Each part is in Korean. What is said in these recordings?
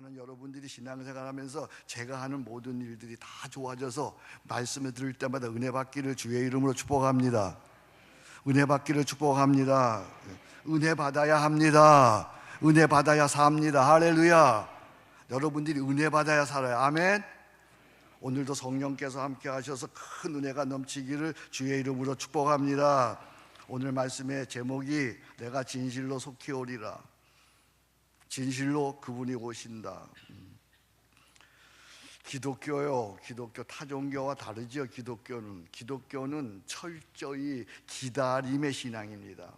나는 여러분들이 신앙생활하면서 제가 하는 모든 일들이 다 좋아져서 말씀을 들을 때마다 은혜 받기를 주의 이름으로 축복합니다. 은혜 받기를 축복합니다. 은혜 받아야 합니다. 은혜 받아야 삽니다. 할렐루야. 여러분들이 은혜 받아야 살아요. 아멘. 오늘도 성령께서 함께 하셔서 큰 은혜가 넘치기를 주의 이름으로 축복합니다. 오늘 말씀의 제목이 내가 진실로 속히 오리라. 진실로 그분이 오신다. 기독교 타종교와 다르죠. 기독교는 철저히 기다림의 신앙입니다.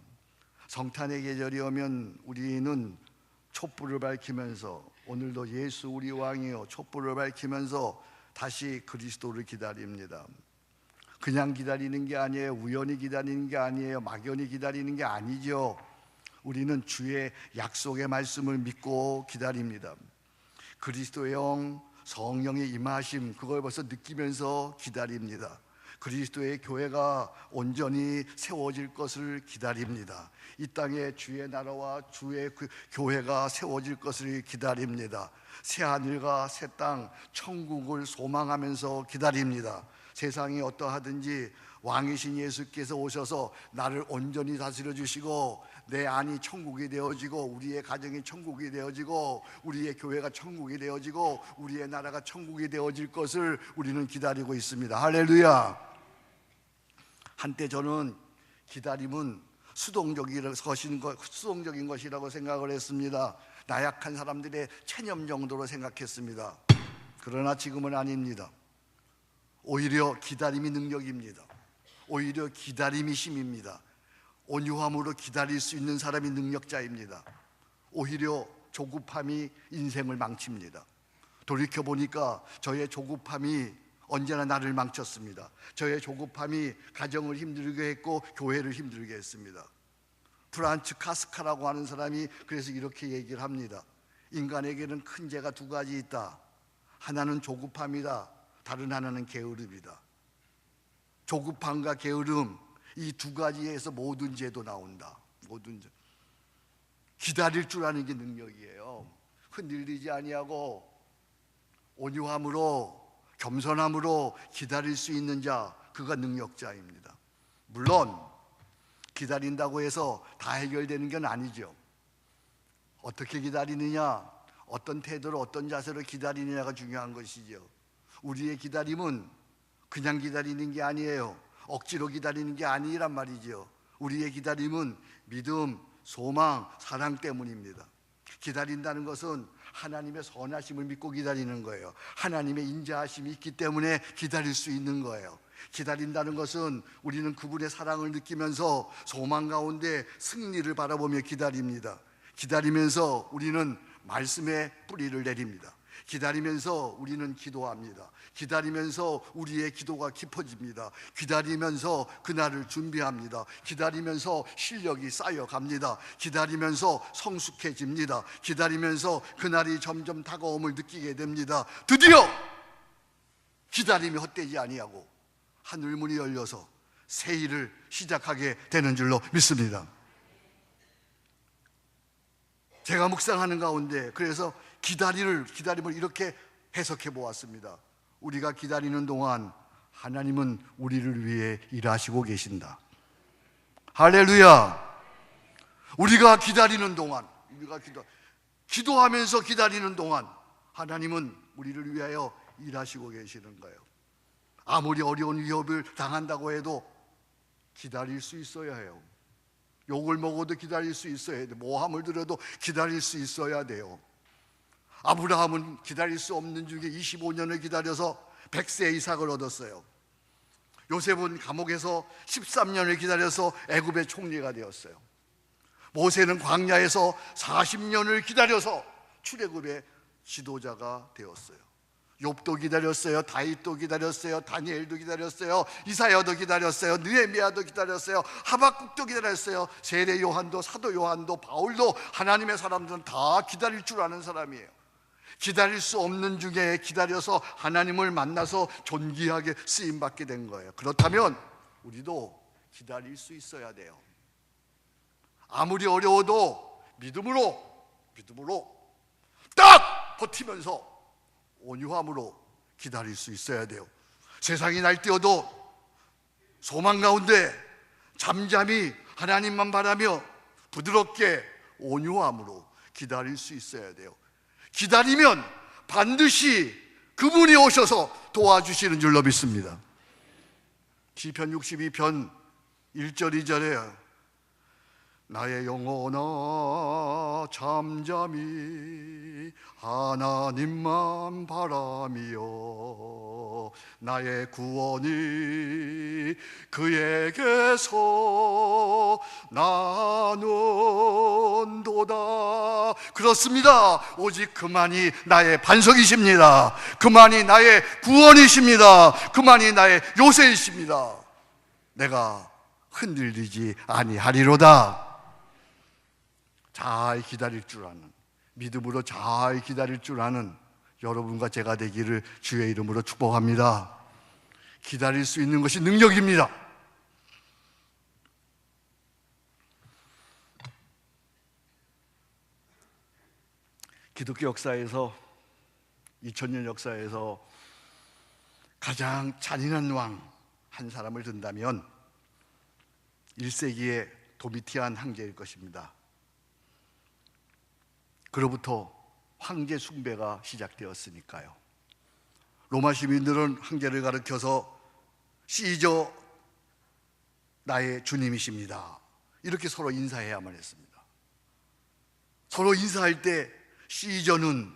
성탄의 계절이 오면 우리는 촛불을 밝히면서, 오늘도 예수 우리 왕이요 촛불을 밝히면서 다시 그리스도를 기다립니다. 그냥 기다리는 게 아니에요. 우연히 기다리는 게 아니에요. 막연히 기다리는 게 아니죠. 우리는 주의 약속의 말씀을 믿고 기다립니다. 그리스도의 영, 성령의 임하심, 그걸 벌써 느끼면서 기다립니다. 그리스도의 교회가 온전히 세워질 것을 기다립니다. 이 땅에 주의 나라와 주의 교회가 세워질 것을 기다립니다. 새 하늘과 새 땅, 천국을 소망하면서 기다립니다. 세상이 어떠하든지 왕이신 예수께서 오셔서 나를 온전히 다스려 주시고 내 안이 천국이 되어지고 우리의 가정이 천국이 되어지고 우리의 교회가 천국이 되어지고 우리의 나라가 천국이 되어질 것을 우리는 기다리고 있습니다. 할렐루야. 한때 저는 기다림은 수동적인 것이라고 생각을 했습니다. 나약한 사람들의 체념 정도로 생각했습니다. 그러나 지금은 아닙니다. 오히려 기다림이 능력입니다. 오히려 기다림이 힘입니다. 온유함으로 기다릴 수 있는 사람이 능력자입니다. 오히려 조급함이 인생을 망칩니다. 돌이켜보니까 저의 조급함이 언제나 나를 망쳤습니다. 저의 조급함이 가정을 힘들게 했고 교회를 힘들게 했습니다. 프란츠 카스카라고 하는 사람이 그래서 이렇게 얘기를 합니다. 인간에게는 큰 죄가 두 가지 있다. 하나는 조급함이다. 다른 하나는 게으름이다. 조급함과 게으름, 이 두 가지에서 모든 죄도 나온다. 모든 죄. 기다릴 줄 아는 게 능력이에요. 흔들리지 아니하고 온유함으로 겸손함으로 기다릴 수 있는 자, 그가 능력자입니다. 물론 기다린다고 해서 다 해결되는 건 아니죠. 어떻게 기다리느냐, 어떤 태도로 어떤 자세로 기다리느냐가 중요한 것이죠. 우리의 기다림은 그냥 기다리는 게 아니에요. 억지로 기다리는 게 아니란 말이죠. 우리의 기다림은 믿음, 소망, 사랑 때문입니다. 기다린다는 것은 하나님의 선하심을 믿고 기다리는 거예요. 하나님의 인자하심이 있기 때문에 기다릴 수 있는 거예요. 기다린다는 것은 우리는 그분의 사랑을 느끼면서 소망 가운데 승리를 바라보며 기다립니다. 기다리면서 우리는 말씀의 뿌리를 내립니다. 기다리면서 우리는 기도합니다. 기다리면서 우리의 기도가 깊어집니다. 기다리면서 그날을 준비합니다. 기다리면서 실력이 쌓여갑니다. 기다리면서 성숙해집니다. 기다리면서 그날이 점점 다가옴을 느끼게 됩니다. 드디어 기다림이 헛되지 아니하고 하늘문이 열려서 새 일을 시작하게 되는 줄로 믿습니다. 제가 묵상하는 가운데 그래서 기다림을 이렇게 해석해 보았습니다. 우리가 기다리는 동안 하나님은 우리를 위해 일하시고 계신다. 할렐루야. 우리가 기다리는 동안, 기도하면서 기다리는 동안 하나님은 우리를 위하여 일하시고 계시는 거예요. 아무리 어려운 위협을 당한다고 해도 기다릴 수 있어야 해요. 욕을 먹어도 기다릴 수 있어야 돼요. 모함을 들어도 기다릴 수 있어야 돼요. 아브라함은 기다릴 수 없는 중에 25년을 기다려서 100세 이삭을 얻었어요. 요셉은 감옥에서 13년을 기다려서 애굽의 총리가 되었어요. 모세는 광야에서 40년을 기다려서 출애굽의 지도자가 되었어요. 욥도 기다렸어요. 다윗도 기다렸어요. 다니엘도 기다렸어요. 이사야도 기다렸어요. 느헤미야도 기다렸어요. 하박국도 기다렸어요. 세례 요한도, 사도 요한도, 바울도, 하나님의 사람들은 다 기다릴 줄 아는 사람이에요. 기다릴 수 없는 중에 기다려서 하나님을 만나서 존귀하게 쓰임받게 된 거예요. 그렇다면 우리도 기다릴 수 있어야 돼요. 아무리 어려워도 믿음으로 딱 버티면서 온유함으로 기다릴 수 있어야 돼요. 세상이 날뛰어도 소망 가운데 잠잠히 하나님만 바라며 부드럽게 온유함으로 기다릴 수 있어야 돼요. 기다리면 반드시 그분이 오셔서 도와주시는 줄로 믿습니다. 시편 62편 1절 2절에 나의 영혼아 잠잠히 하나님만 바라며 나의 구원이 그에게서 나는도다. 그렇습니다. 오직 그만이 나의 반석이십니다. 그만이 나의 구원이십니다. 그만이 나의 요새이십니다. 내가 흔들리지 아니하리로다. 잘 기다릴 줄 아는, 믿음으로 잘 기다릴 줄 아는 여러분과 제가 되기를 주의 이름으로 축복합니다. 기다릴 수 있는 것이 능력입니다. 기독교 역사에서, 2000년 역사에서 가장 잔인한 왕 한 사람을 든다면 1세기의 도미티안 황제일 것입니다. 그로부터 황제 숭배가 시작되었으니까요. 로마 시민들은 황제를 가리켜서 시저 나의 주님이십니다, 이렇게 서로 인사해야만 했습니다. 서로 인사할 때 시저는,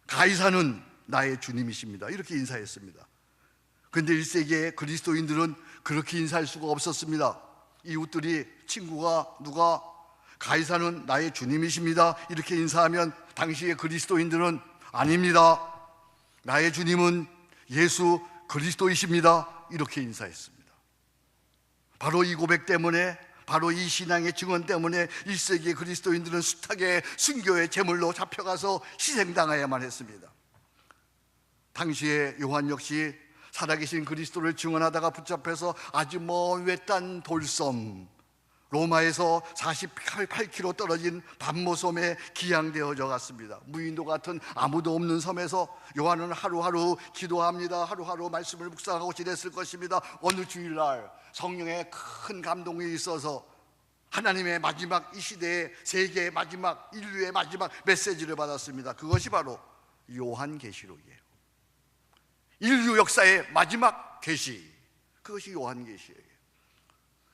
가이사는 나의 주님이십니다, 이렇게 인사했습니다. 그런데 1세기의 그리스도인들은 그렇게 인사할 수가 없었습니다. 이웃들이, 친구가 누가 가이사는 나의 주님이십니다 이렇게 인사하면 당시의 그리스도인들은 아닙니다, 나의 주님은 예수 그리스도이십니다, 이렇게 인사했습니다. 바로 이 고백 때문에, 바로 이 신앙의 증언 때문에 1세기의 그리스도인들은 숱하게 순교의 제물로 잡혀가서 희생당해야만 했습니다. 당시에 요한 역시 살아계신 그리스도를 증언하다가 붙잡혀서 아주 먼 외딴 돌섬, 로마에서 48km 떨어진 밤모섬에 기양되어져 갔습니다. 무인도 같은 아무도 없는 섬에서 요한은 하루하루 기도합니다. 하루하루 말씀을 묵상하고 지냈을 것입니다. 어느 주일날 성령의 큰 감동이 있어서 하나님의 마지막, 이 시대의 세계의 마지막, 인류의 마지막 메시지를 받았습니다. 그것이 바로 요한계시록이에요. 인류 역사의 마지막 계시, 그것이 요한계시록이에요.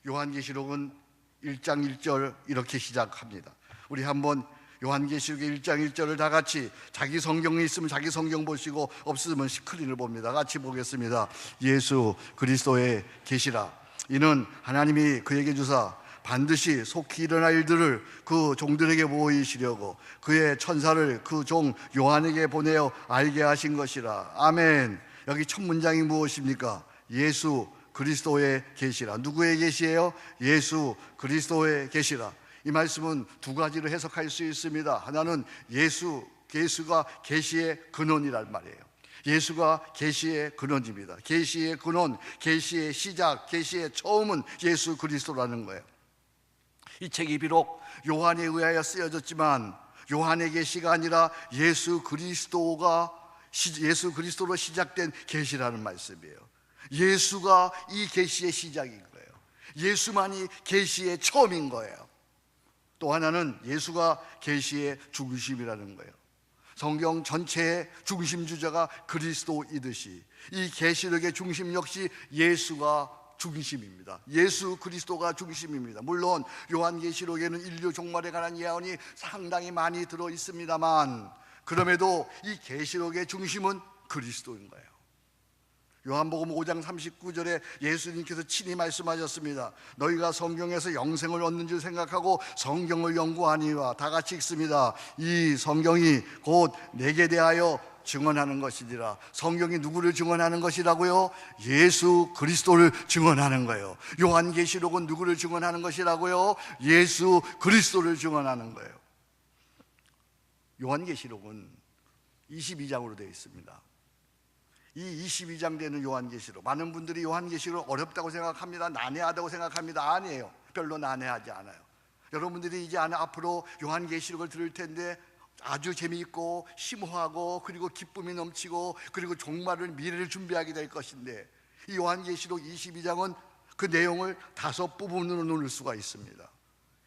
요한계시록은 1장 1절 이렇게 시작합니다. 우리 한번 요한계시록의 1장 1절을 다 같이, 자기 성경이 있으면 자기 성경 보시고 없으면 스크린을 봅니다. 같이 보겠습니다. 예수 그리스도의 계시라. 이는 하나님이 그에게 주사 반드시 속히 일어날 일들을 그 종들에게 보이시려고 그의 천사를 그 종 요한에게 보내어 알게 하신 것이라. 아멘. 여기 첫 문장이 무엇입니까? 예수 그리스도의 계시라. 누구의 계시예요? 예수 그리스도의 계시라. 이 말씀은 두 가지로 해석할 수 있습니다. 하나는 예수가 계시의 근원이란 말이에요. 예수가 계시의 근원입니다. 계시의 근원, 계시의 시작, 계시의 처음은 예수 그리스도라는 거예요. 이 책이 비록 요한에 의하여 쓰여졌지만 요한의 계시가 아니라 예수 그리스도로 시작된 계시라는 말씀이에요. 예수가 이 계시의 시작인 거예요. 예수만이 계시의 처음인 거예요. 또 하나는 예수가 계시의 중심이라는 거예요. 성경 전체의 중심 주자가 그리스도이듯이 이 계시록의 중심 역시 예수가 중심입니다. 예수 그리스도가 중심입니다. 물론 요한계시록에는 인류 종말에 관한 예언이 상당히 많이 들어 있습니다만, 그럼에도 이 계시록의 중심은 그리스도인 거예요. 요한복음 5장 39절에 예수님께서 친히 말씀하셨습니다. 너희가 성경에서 영생을 얻는 줄 생각하고 성경을 연구하니와. 다 같이 읽습니다. 이 성경이 곧 내게 대하여 증언하는 것이니라. 성경이 누구를 증언하는 것이라고요? 예수 그리스도를 증언하는 거예요. 요한계시록은 누구를 증언하는 것이라고요? 예수 그리스도를 증언하는 거예요. 요한계시록은 22장으로 되어 있습니다. 이 22장 되는 요한계시록, 많은 분들이 요한계시록 어렵다고 생각합니다. 난해하다고 생각합니다. 아니에요. 별로 난해하지 않아요. 여러분들이 이제 앞으로 요한계시록을 들을 텐데 아주 재미있고 심오하고 그리고 기쁨이 넘치고 그리고 종말을 미래를 준비하게 될 것인데, 이 요한계시록 22장은 그 내용을 5부분으로 나눌 수가 있습니다.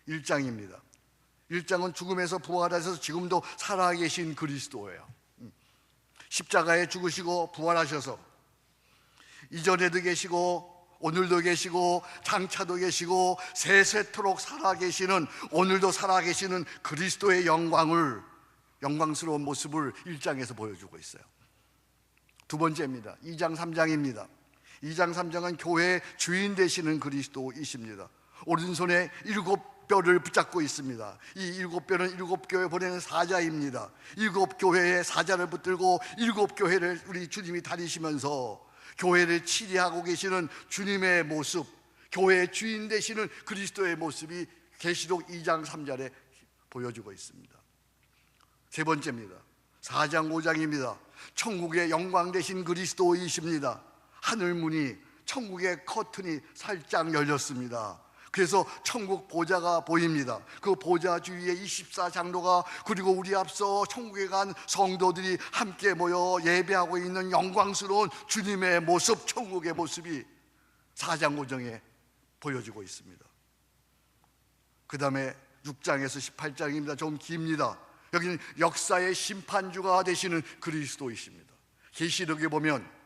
1장입니다. 1장은 죽음에서 부활하셔서 지금도 살아계신 그리스도예요. 십자가에 죽으시고 부활하셔서 이전에도 계시고 오늘도 계시고 장차도 계시고 세세토록 살아계시는, 오늘도 살아계시는 그리스도의 영광스러운 모습을 1장에서 보여주고 있어요. 두 번째입니다. 2장 3장입니다. 2장 3장은 교회의 주인 되시는 그리스도이십니다. 오른손에 7뼈를 붙잡고 있습니다. 이 7뼈는 7교회 보내는 사자입니다. 7교회의 사자를 붙들고 7교회를 우리 주님이 다니시면서 교회를 치리하고 계시는 주님의 모습, 교회의 주인 되시는 그리스도의 모습이 계시록 2장 3절에 보여주고 있습니다. 세 번째입니다. 4장 5장입니다. 천국의 영광 되신 그리스도이십니다. 하늘문이, 천국의 커튼이 살짝 열렸습니다. 그래서 천국 보좌가 보입니다. 그 보좌 주위에 24장로가 그리고 우리 앞서 천국에 간 성도들이 함께 모여 예배하고 있는 영광스러운 주님의 모습, 천국의 모습이 4장 5장에 보여지고 있습니다. 그 다음에 6장에서 18장입니다. 좀 깁니다. 여기는 역사의 심판주가 되시는 그리스도이십니다. 계시록에 보면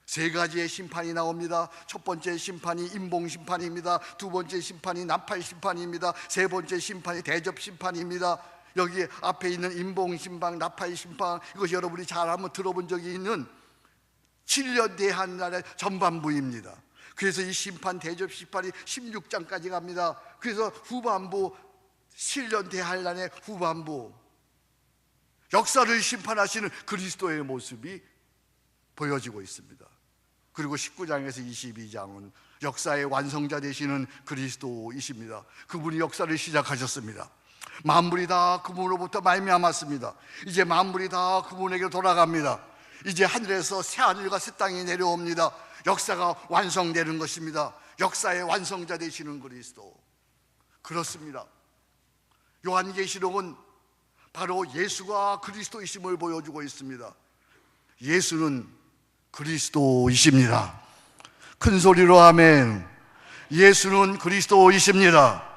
3가지의 심판이 나옵니다. 첫 번째 심판이 인봉심판입니다. 두 번째 심판이 나팔심판입니다. 세 번째 심판이 대접심판입니다. 여기 앞에 있는 인봉심판, 나팔심판, 이것이 여러분이 잘 한번 들어본 적이 있는 7년 대한날의 전반부입니다. 그래서 이 심판, 대접심판이 16장까지 갑니다. 그래서 후반부, 7년 대한날의 후반부, 역사를 심판하시는 그리스도의 모습이 보여지고 있습니다. 그리고 19장에서 22장은 역사의 완성자 되시는 그리스도이십니다. 그분이 역사를 시작하셨습니다. 만물이 다 그분으로부터 말미암았습니다. 이제 만물이 다 그분에게 돌아갑니다. 이제 하늘에서 새 하늘과 새 땅이 내려옵니다. 역사가 완성되는 것입니다. 역사의 완성자 되시는 그리스도. 그렇습니다. 요한계시록은 바로 예수가 그리스도이심을 보여주고 있습니다. 예수는 그리스도이십니다. 큰 소리로 아멘. 예수는 그리스도이십니다.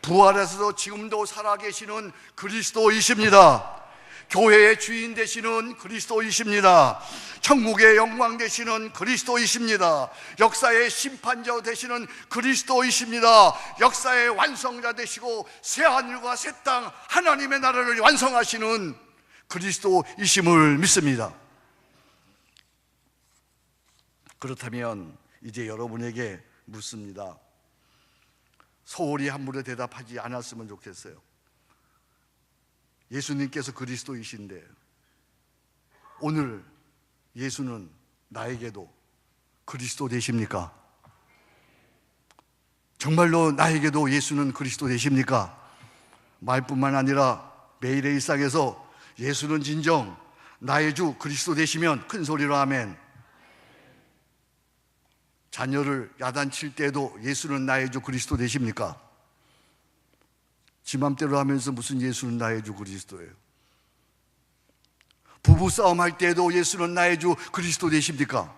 부활해서 지금도 살아계시는 그리스도이십니다. 교회의 주인 되시는 그리스도이십니다. 천국의 영광 되시는 그리스도이십니다. 역사의 심판자 되시는 그리스도이십니다. 역사의 완성자 되시고 새하늘과 새 땅, 하나님의 나라를 완성하시는 그리스도이심을 믿습니다. 그렇다면 이제 여러분에게 묻습니다. 소홀히 함부로 대답하지 않았으면 좋겠어요. 예수님께서 그리스도이신데 오늘 예수는 나에게도 그리스도 되십니까? 정말로 나에게도 예수는 그리스도 되십니까? 말뿐만 아니라 매일의 일상에서 예수는 진정 나의 주 그리스도 되시면 큰 소리로 아멘. 자녀를 야단칠 때도 예수는 나의 주 그리스도 되십니까? 지 맘대로 하면서 무슨 예수는 나의 주 그리스도예요? 부부싸움 할 때도 예수는 나의 주 그리스도 되십니까?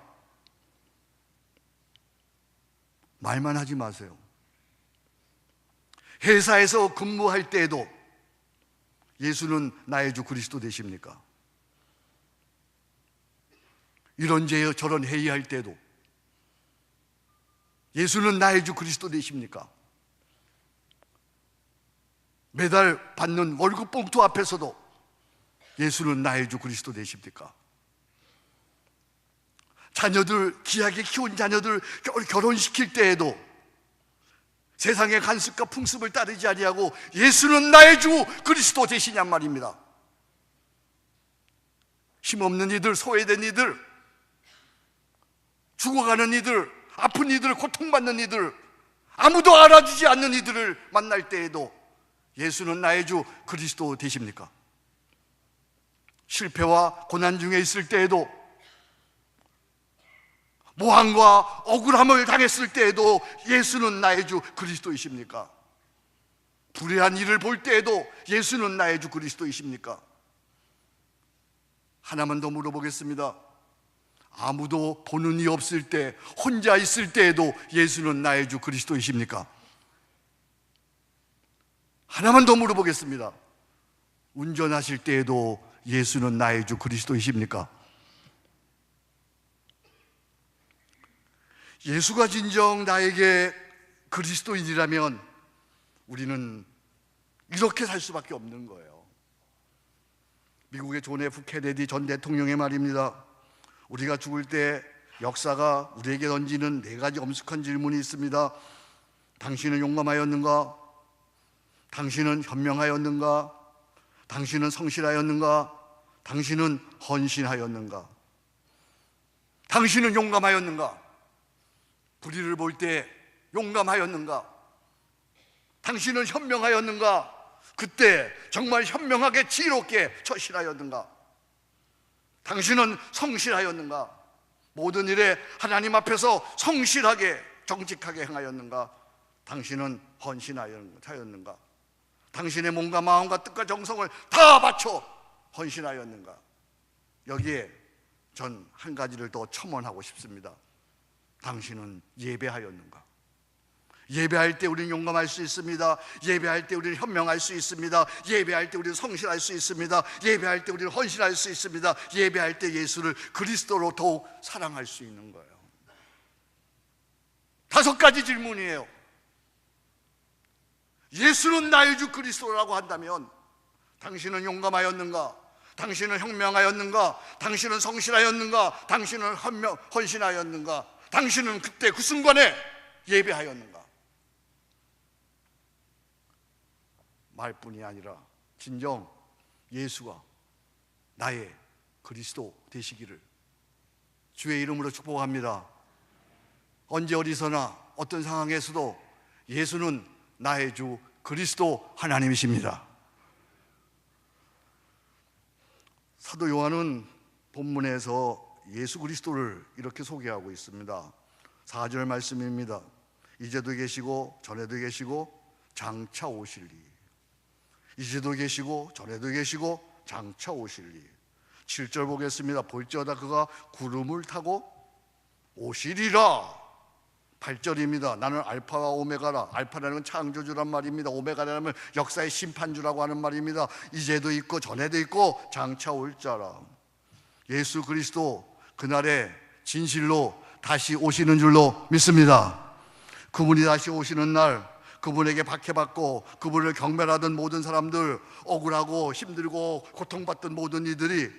말만 하지 마세요. 회사에서 근무할 때에도 예수는 나의 주 그리스도 되십니까? 이런 저런 회의할 때도 예수는 나의 주 그리스도 되십니까? 매달 받는 월급 봉투 앞에서도 예수는 나의 주 그리스도 되십니까? 자녀들, 귀하게 키운 자녀들 결혼시킬 때에도 세상의 간습과 풍습을 따르지 아니하고 예수는 나의 주 그리스도 되시냔 말입니다. 힘없는 이들, 소외된 이들, 죽어가는 이들, 아픈 이들, 고통받는 이들, 아무도 알아주지 않는 이들을 만날 때에도 예수는 나의 주 그리스도 되십니까? 실패와 고난 중에 있을 때에도, 모함과 억울함을 당했을 때에도 예수는 나의 주 그리스도이십니까? 불의한 일을 볼 때에도 예수는 나의 주 그리스도이십니까? 하나만 더 물어보겠습니다. 아무도 보는 이 없을 때, 혼자 있을 때에도 예수는 나의 주 그리스도이십니까? 하나만 더 물어보겠습니다. 운전하실 때에도 예수는 나의 주 그리스도이십니까? 예수가 진정 나에게 그리스도인이라면 우리는 이렇게 살 수밖에 없는 거예요. 미국의 존 F 케네디 전 대통령의 말입니다. 우리가 죽을 때 역사가 우리에게 던지는 4가지 엄숙한 질문이 있습니다. 당신은 용감하였는가? 당신은 현명하였는가? 당신은 성실하였는가? 당신은 헌신하였는가? 당신은 용감하였는가? 불의를 볼 때 용감하였는가? 당신은 현명하였는가? 그때 정말 현명하게 지혜롭게 처신하였는가? 당신은 성실하였는가? 모든 일에 하나님 앞에서 성실하게 정직하게 행하였는가? 당신은 헌신하였는가? 당신의 몸과 마음과 뜻과 정성을 다 바쳐 헌신하였는가? 여기에 전 한 가지를 더 첨언하고 싶습니다. 당신은 예배하였는가? 예배할 때 우리는 용감할 수 있습니다. 예배할 때 우리는 현명할 수 있습니다. 예배할 때 우리는 성실할 수 있습니다. 예배할 때 우리는 헌신할 수 있습니다. 예배할 때 예수를 그리스도로 더욱 사랑할 수 있는 거예요. 5가지 질문이에요. 예수는 나의 주 그리스도라고 한다면 당신은 용감하였는가? 당신은 현명하였는가? 당신은 성실하였는가? 당신은 헌신하였는가? 당신은 그때 그 순간에 예배하였는가? 말뿐이 아니라 진정 예수가 나의 그리스도 되시기를 주의 이름으로 축복합니다. 언제 어디서나 어떤 상황에서도 예수는 나의 주 그리스도 하나님이십니다. 사도 요한은 본문에서 예수 그리스도를 이렇게 소개하고 있습니다. 4절 말씀입니다. 이제도 계시고 전에도 계시고 장차 오실리. 이제도 계시고 전에도 계시고 장차 오실리. 7절 보겠습니다. 볼지어다 그가 구름을 타고 오시리라. 8절입니다. 나는 알파와 오메가라. 알파라는 건 창조주란 말입니다. 오메가라는 역사의 심판주라고 하는 말입니다. 이제도 있고 전에도 있고 장차 올 자라. 예수 그리스도 그날에 진실로 다시 오시는 줄로 믿습니다. 그분이 다시 오시는 날 그분에게 박해받고 그분을 경멸하던 모든 사람들, 억울하고 힘들고 고통받던 모든 이들이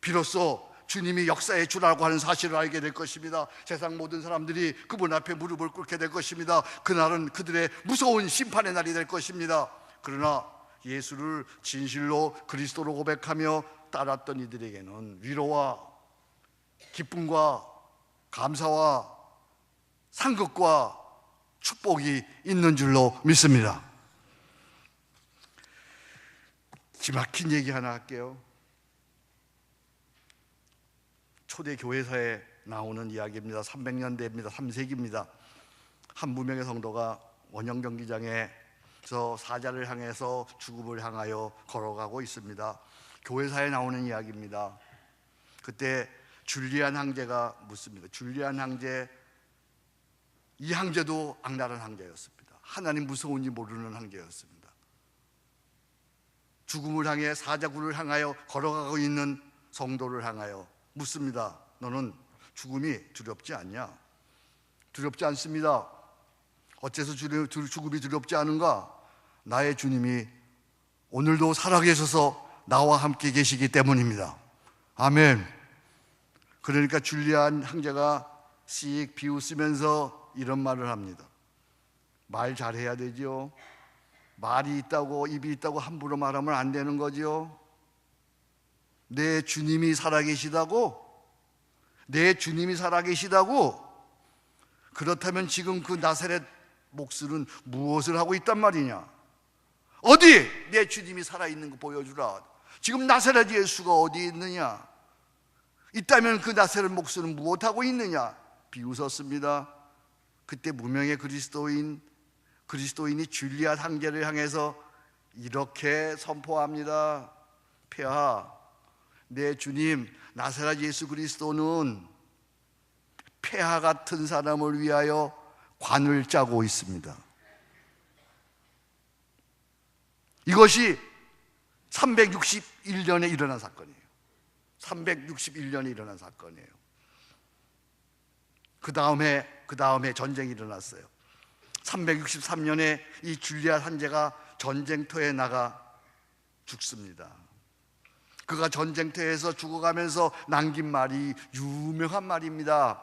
비로소 주님이 역사의 주라고 하는 사실을 알게 될 것입니다. 세상 모든 사람들이 그분 앞에 무릎을 꿇게 될 것입니다. 그날은 그들의 무서운 심판의 날이 될 것입니다. 그러나 예수를 진실로 그리스도로 고백하며 따랐던 이들에게는 위로와 기쁨과 감사와 상급과 축복이 있는 줄로 믿습니다. 기막힌 얘기 하나 할게요. 초대 교회사에 나오는 이야기입니다. 300년대입니다. 3세기입니다. 한 무명의 성도가 원형 경기장에서 사자를 향해서 죽음을 향하여 걸어가고 있습니다. 교회사에 나오는 이야기입니다. 그때 줄리안 황제가 묻습니다. 줄리안 황제, 이 황제도 악랄한 황제였습니다. 하나님 무서운지 모르는 황제였습니다. 죽음을 향해 사자굴을 향하여 걸어가고 있는 성도를 향하여 묻습니다. 너는 죽음이 두렵지 않냐? 두렵지 않습니다. 어째서 죽음이 두렵지 않은가? 나의 주님이 오늘도 살아계셔서 나와 함께 계시기 때문입니다. 아멘. 그러니까 줄리안 황제가 씩 비웃으면서 이런 말을 합니다. 말 잘해야 되죠. 말이 있다고, 입이 있다고 함부로 말하면 안 되는 거죠. 내 주님이 살아계시다고? 내 주님이 살아계시다고? 그렇다면 지금 그 나사렛 목수는 무엇을 하고 있단 말이냐? 어디 내 주님이 살아있는 거 보여주라. 지금 나사렛 예수가 어디 있느냐? 있다면 그 나사렛 목수는 무엇하고 있느냐? 비웃었습니다. 그때 무명의 그리스도인이 줄리안 황제를 향해서 이렇게 선포합니다. 폐하, 내 주님 나사렛 예수 그리스도는 폐하 같은 사람을 위하여 관을 짜고 있습니다. 이것이 361년에 일어난 사건이에요. 361년에 일어난 사건이에요. 그 다음에 전쟁이 일어났어요. 363년에 이 줄리아 산제가 전쟁터에 나가 죽습니다. 그가 전쟁터에서 죽어가면서 남긴 말이 유명한 말입니다.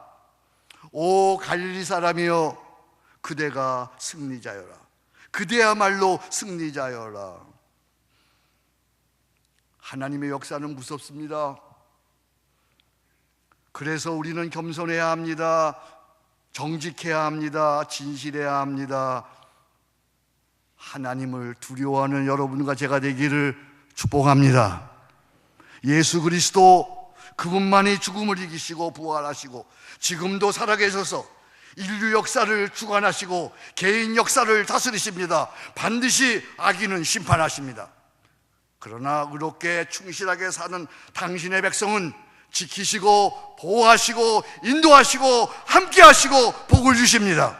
오 갈릴리 사람이여, 그대가 승리자여라. 그대야말로 승리자여라. 하나님의 역사는 무섭습니다. 그래서 우리는 겸손해야 합니다. 정직해야 합니다. 진실해야 합니다. 하나님을 두려워하는 여러분과 제가 되기를 축복합니다. 예수 그리스도 그분만이 죽음을 이기시고 부활하시고 지금도 살아계셔서 인류 역사를 주관하시고 개인 역사를 다스리십니다. 반드시 악인은 심판하십니다. 그러나 의롭게 충실하게 사는 당신의 백성은 지키시고 보호하시고 인도하시고 함께하시고 복을 주십니다.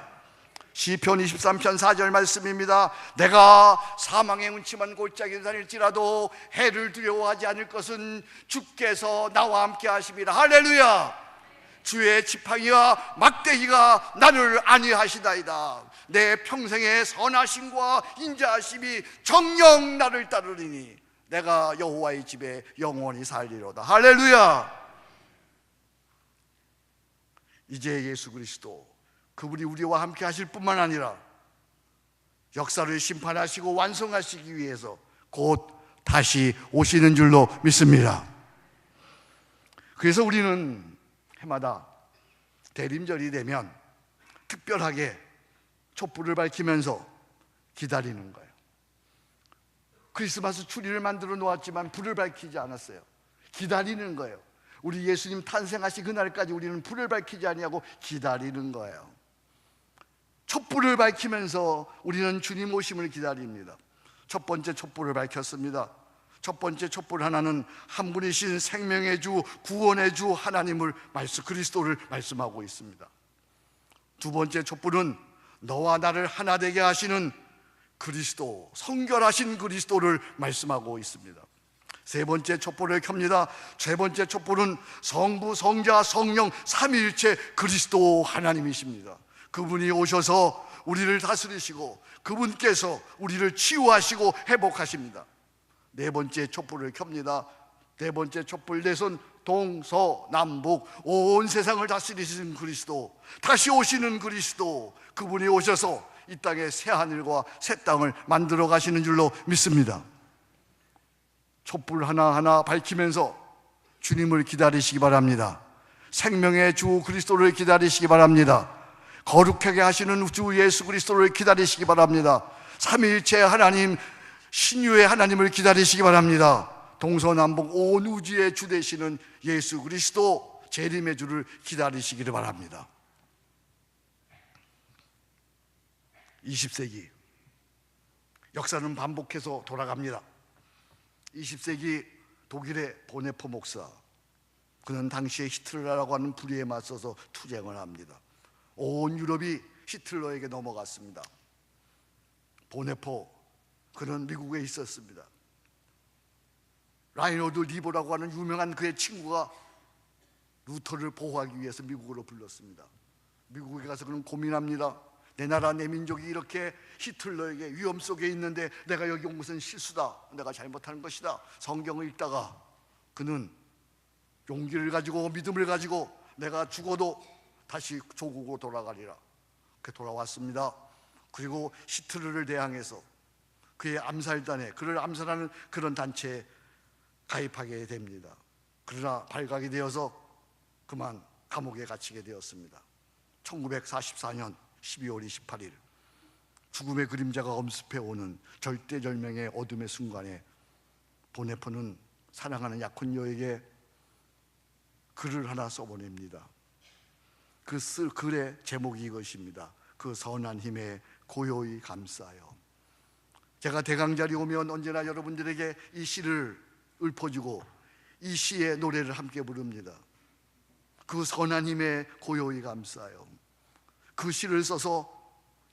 시편 23편 4절 말씀입니다. 내가 사망의 음침한 골짜기를 다닐지라도 해를 두려워하지 않을 것은 주께서 나와 함께 하십니다. 할렐루야. 주의 지팡이와 막대기가 나를 안위하시다이다. 내 평생의 선하심과 인자하심이 정녕 나를 따르리니 내가 여호와의 집에 영원히 살리로다. 할렐루야. 이제 예수 그리스도 그분이 우리와 함께 하실 뿐만 아니라 역사를 심판하시고 완성하시기 위해서 곧 다시 오시는 줄로 믿습니다. 그래서 우리는 해마다 대림절이 되면 특별하게 촛불을 밝히면서 기다리는 거예요. 크리스마스 추리를 만들어 놓았지만 불을 밝히지 않았어요. 기다리는 거예요. 우리 예수님 탄생하신 그날까지 우리는 불을 밝히지 아니하고 기다리는 거예요. 촛불을 밝히면서 우리는 주님 오심을 기다립니다. 첫 번째 촛불을 밝혔습니다. 첫 번째 촛불 하나는 한 분이신 생명의 주, 구원의 주 하나님을 그리스도를 말씀하고 있습니다. 두 번째 촛불은 너와 나를 하나 되게 하시는 그리스도, 성결하신 그리스도를 말씀하고 있습니다. 세 번째 촛불을 켭니다. 세 번째 촛불은 성부, 성자, 성령 삼위일체 그리스도 하나님이십니다. 그분이 오셔서 우리를 다스리시고 그분께서 우리를 치유하시고 회복하십니다. 네 번째 촛불을 켭니다. 네 번째 촛불, 내 손 동서남북 온 세상을 다스리시는 그리스도, 다시 오시는 그리스도, 그분이 오셔서 이 땅에 새 하늘과 새 땅을 만들어 가시는 줄로 믿습니다. 촛불 하나하나 밝히면서 주님을 기다리시기 바랍니다. 생명의 주 그리스도를 기다리시기 바랍니다. 거룩하게 하시는 주 예수 그리스도를 기다리시기 바랍니다. 삼위일체 하나님, 신유의 하나님을 기다리시기 바랍니다. 동서남북 온 우주의 주 되시는 예수 그리스도, 재림의 주를 기다리시기를 바랍니다. 20세기 역사는 반복해서 돌아갑니다. 20세기 독일의 보네포 목사, 그는 당시에 히틀러라고 하는 불의에 맞서서 투쟁을 합니다. 온 유럽이 히틀러에게 넘어갔습니다. 보네포, 그는 미국에 있었습니다. 라이노드 리보라고 하는 유명한 그의 친구가 루터를 보호하기 위해서 미국으로 불렀습니다. 미국에 가서 그는 고민합니다. 내 나라 내 민족이 이렇게 히틀러에게 위험 속에 있는데 내가 여기 온 것은 실수다, 내가 잘못한 것이다. 성경을 읽다가 그는 용기를 가지고 믿음을 가지고 내가 죽어도 다시 조국으로 돌아가리라, 그렇게 돌아왔습니다. 그리고 히틀러를 대항해서 그의 암살단에, 그를 암살하는 그런 단체에 가입하게 됩니다. 그러나 발각이 되어서 그만 감옥에 갇히게 되었습니다. 1944년 12월 28일 죽음의 그림자가 엄습해 오는 절대절명의 어둠의 순간에 보네포는 사랑하는 약혼녀에게 글을 하나 써보냅니다. 그 글의 제목이 이것입니다. 그 선한 힘에 고요히 감싸요. 제가 대강자리 오면 언제나 여러분들에게 이 시를 읊어주고 이 시의 노래를 함께 부릅니다. 그 선한 힘에 고요히 감사하여. 그 시를 써서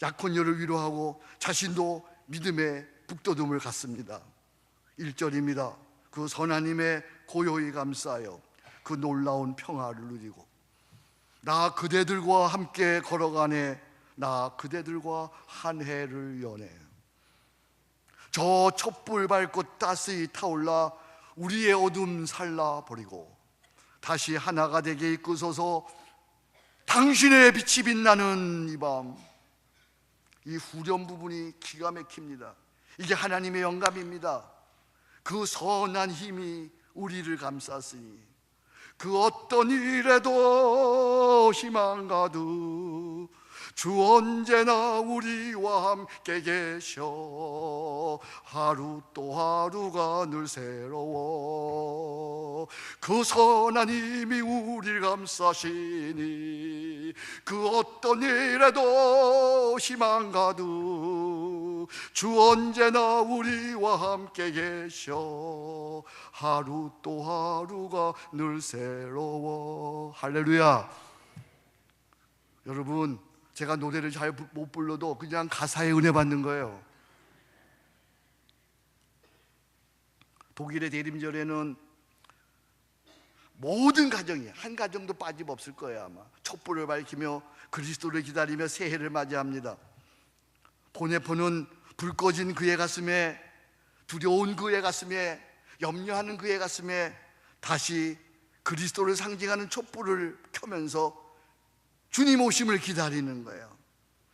약혼녀를 위로하고 자신도 믿음의 북돋움을 갖습니다. 1절입니다. 그 선한 힘에 고요히 감사하여 그 놀라운 평화를 누리고, 나 그대들과 함께 걸어가네, 나 그대들과 한 해를 여네. 저 촛불 밟고 따스히 타올라 우리의 어둠 살라버리고 다시 하나가 되게 이끄소서. 당신의 빛이 빛나는 이 밤. 이 후렴 부분이 기가 막힙니다. 이게 하나님의 영감입니다. 그 선한 힘이 우리를 감쌌으니 그 어떤 일에도 희망 가득 주 언제나 우리와 함께 계셔. 하루 또 하루가 늘 새로워. 그 선한 힘이 우리를 감싸시니 그 어떤 일에도 희망 가득 주 언제나 우리와 함께 계셔. 하루 또 하루가 늘 새로워. 할렐루야. 여러분, 제가 노래를 잘 못 불러도 그냥 가사에 은혜 받는 거예요. 독일의 대림절에는 모든 가정이, 한 가정도 빠짐없을 거예요. 아마 촛불을 밝히며 그리스도를 기다리며 새해를 맞이합니다. 보네포는 불 꺼진 그의 가슴에, 두려운 그의 가슴에, 염려하는 그의 가슴에 다시 그리스도를 상징하는 촛불을 켜면서 주님 오심을 기다리는 거예요.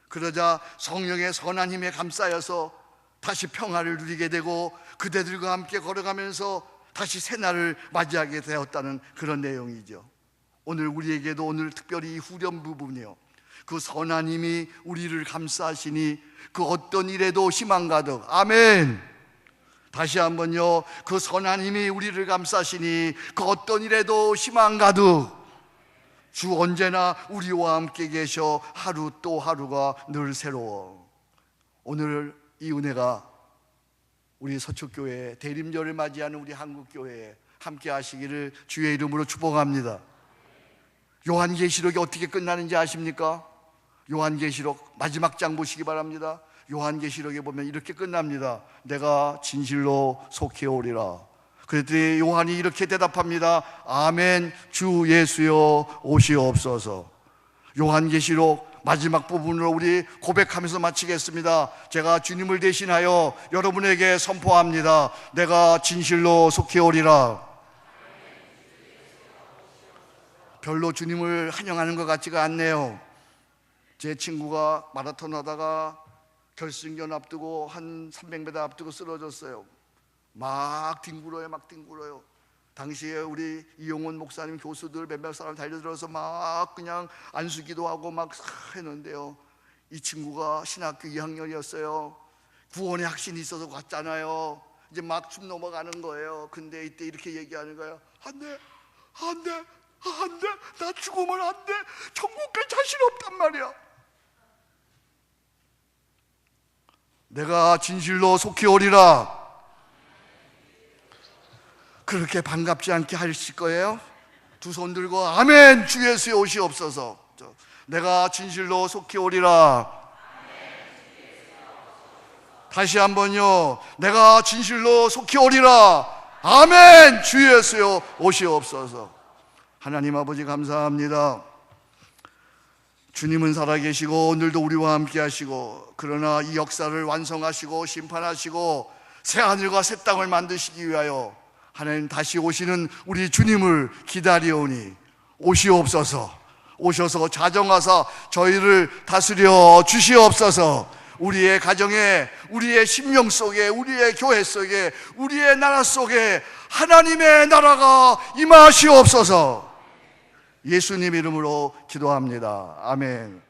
그러자 성령의 선한 힘에 감싸여서 다시 평화를 누리게 되고 그대들과 함께 걸어가면서 다시 새날을 맞이하게 되었다는 그런 내용이죠. 오늘 우리에게도 오늘 특별히 이 후렴 부분이요, 그 선한 힘이 우리를 감싸시니 그 어떤 일에도 희망 가득. 아멘. 다시 한번요, 그 선한 힘이 우리를 감싸시니 그 어떤 일에도 희망 가득 주 언제나 우리와 함께 계셔. 하루 또 하루가 늘 새로워. 오늘 이 은혜가 우리 서초교회 대림절을 맞이하는 우리 한국교회에 함께 하시기를 주의 이름으로 축복합니다. 요한계시록이 어떻게 끝나는지 아십니까? 요한계시록 마지막 장 보시기 바랍니다. 요한계시록에 보면 이렇게 끝납니다. 내가 진실로 속해 오리라. 그랬더니 요한이 이렇게 대답합니다. 아멘. 주 예수여 오시옵소서. 요한계시록 마지막 부분으로 우리 고백하면서 마치겠습니다. 제가 주님을 대신하여 여러분에게 선포합니다. 내가 진실로 속해 오리라. 별로 주님을 환영하는 것 같지가 않네요. 제 친구가 마라톤 하다가 결승전 앞두고 한 300m 앞두고 쓰러졌어요. 막 뒹굴어요. 당시에 우리 이용원 목사님, 교수들 몇몇 사람 달려들어서 막 그냥 안수기도 하고 막 했는데요, 이 친구가 신학교 2학년이었어요. 구원의 확신이 있어서 갔잖아요. 이제 막 숨 넘어가는 거예요. 근데 이때 이렇게 얘기하는 거예요. 안 돼, 나 죽으면 안 돼. 천국 갈 자신 없단 말이야. 내가 진실로 속히 오리라. 그렇게 반갑지 않게 하실 거예요? 두 손 들고 아멘. 주 예수의 오시옵소서. 내가 진실로 속히 오리라. 다시 한번요. 내가 진실로 속히 오리라. 아멘. 주 예수의 오시옵소서. 하나님 아버지 감사합니다. 주님은 살아계시고 오늘도 우리와 함께 하시고, 그러나 이 역사를 완성하시고 심판하시고 새하늘과 새 땅을 만드시기 위하여 하나님 다시 오시는 우리 주님을 기다리오니 오시옵소서. 오셔서 자정하사 저희를 다스려 주시옵소서. 우리의 가정에, 우리의 심령 속에, 우리의 교회 속에, 우리의 나라 속에 하나님의 나라가 임하시옵소서. 예수님 이름으로 기도합니다. 아멘.